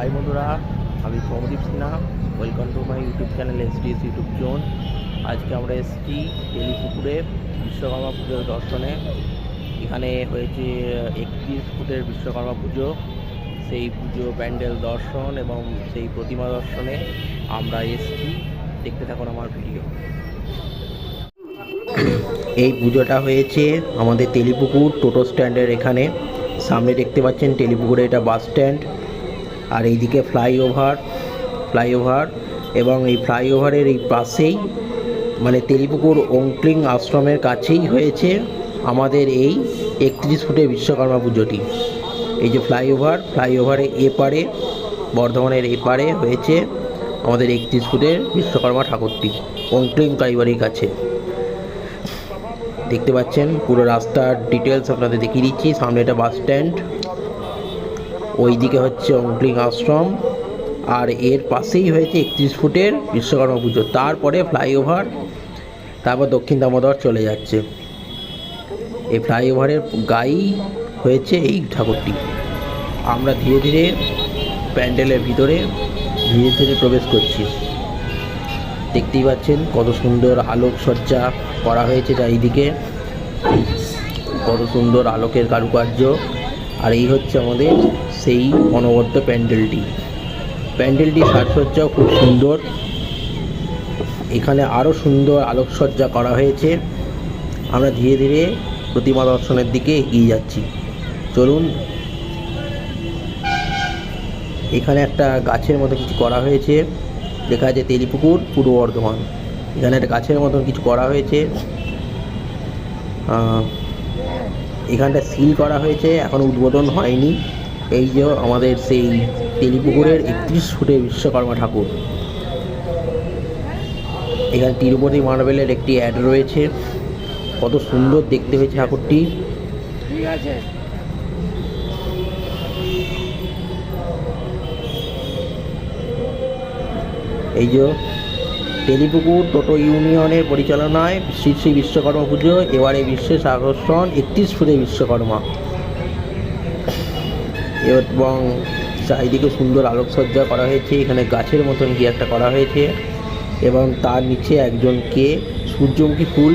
High বন্ধুরা, আমি Pramadeep Sinha. Welcome to my YouTube channel SDS YouTube zone. আজকে আমরা এসেছি তেলিপুকুরে বিশ্বকর্মা পুজোর দর্শনে। এখানে হয়েছে 31 ফুটের বিশ্বকর্মা পুজো। সেই পুজো প্যান্ডেল দর্শন এবং সেই প্রতিমা দর্শনে আমরা এসেছি। দেখতে থাকুন আমার ভিডিও। এই পুজোটা হয়েছে আমাদের তেলিপুকুর টোটো স্ট্যান্ডের এখানে। সামনে দেখতে পাচ্ছেন তেলিপুকুরে এটা বাস স্ট্যান্ড, আর এইদিকে ফ্লাইওভার এবং এই ফ্লাইওভারের এই পাশেই মানে তেলিপুকুর ওংক্লিং আশ্রমের কাছেই হয়েছে আমাদের এই 31 ফুটের বিশ্বকর্মা পুজোটি। এই যে ফ্লাইওভারের এপারে, বর্ধমানের এপারে হয়েছে আমাদের 31 ফুটের বিশ্বকর্মা ঠাকুরটি ওংক্লিং কালীবাড়ির কাছে। দেখতে পাচ্ছেন পুরো রাস্তার ডিটেলস আপনাদের দেখিয়ে দিচ্ছি। সামনে এটা বাস স্ট্যান্ড, ওইদিকে হচ্ছে ওংক্লিং আশ্রম, আর এর পাশেই হয়েছে 31 ফুটের বিশ্বকর্মা পুজো। তারপরে ফ্লাইওভার, তারপর দক্ষিণ দামোদর চলে যাচ্ছে। এই ফ্লাইওভারের গায়েই হয়েছে এই ঠাকুরটি। আমরা ধীরে ধীরে প্যান্ডেলের ভিতরে প্রবেশ করছি। দেখতেই পাচ্ছেন কত সুন্দর আলোকসজ্জা করা হয়েছে চারিদিকে, কত সুন্দর আলোকের কারুকার্য। আর এই হচ্ছে আমাদের সেই অনবদ্য প্যান্ডেলটি সাজসজ্জাও খুব সুন্দর। এখানে আরও সুন্দর আলোকসজ্জা করা হয়েছে। আমরা ধীরে ধীরে প্রতিমা দর্শনের দিকে এগিয়ে যাচ্ছি। চলুন। এখানে একটা গাছের মতো কিছু করা হয়েছে, লেখা আছে তেলিপুকুর পূর্ব বর্ধমান। এখানে একটা গাছের মতন কিছু করা হয়েছে। এখানটা সিল করা হয়েছে, এখনও উদ্বোধন হয়নি। এই যে আমাদের সেই তেলিপুকুরের 31 ফুটের বিশ্বকর্মা ঠাকুর। এখানে তিরুপতি মার্বেলের একটি অ্যাড রয়েছে। কত সুন্দর দেখতে হয়েছে ঠাকুরটি। ঠিক আছে। এই যে তেলিপুকুর টোটো ইউনিয়নের পরিচালনায় শ্রী শ্রী বিশ্বকর্মা পুজো, এবারে বিশেষ আকর্ষণ 31 ফুটের বিশ্বকর্মা। এবং চারিদিকে সুন্দর আলোকসজ্জা করা হয়েছে। এখানে গাছের মতন কি একটা করা হয়েছে, এবং তার নিচে একজনকে সূর্যমুখী ফুল,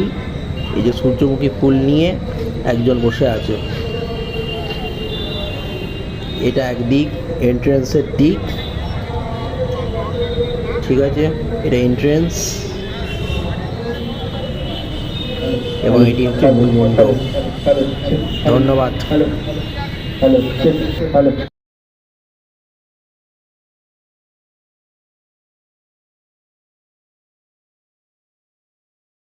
এই যে সূর্যমুখী ফুল নিয়ে একজন বসে আছে। এটা একদিক এন্ট্রান্সের দিক, ঠিক আছে, এটা এন্ট্রেন্স এবং এটি হচ্ছে মূল মণ্ডপ। ধন্যবাদ।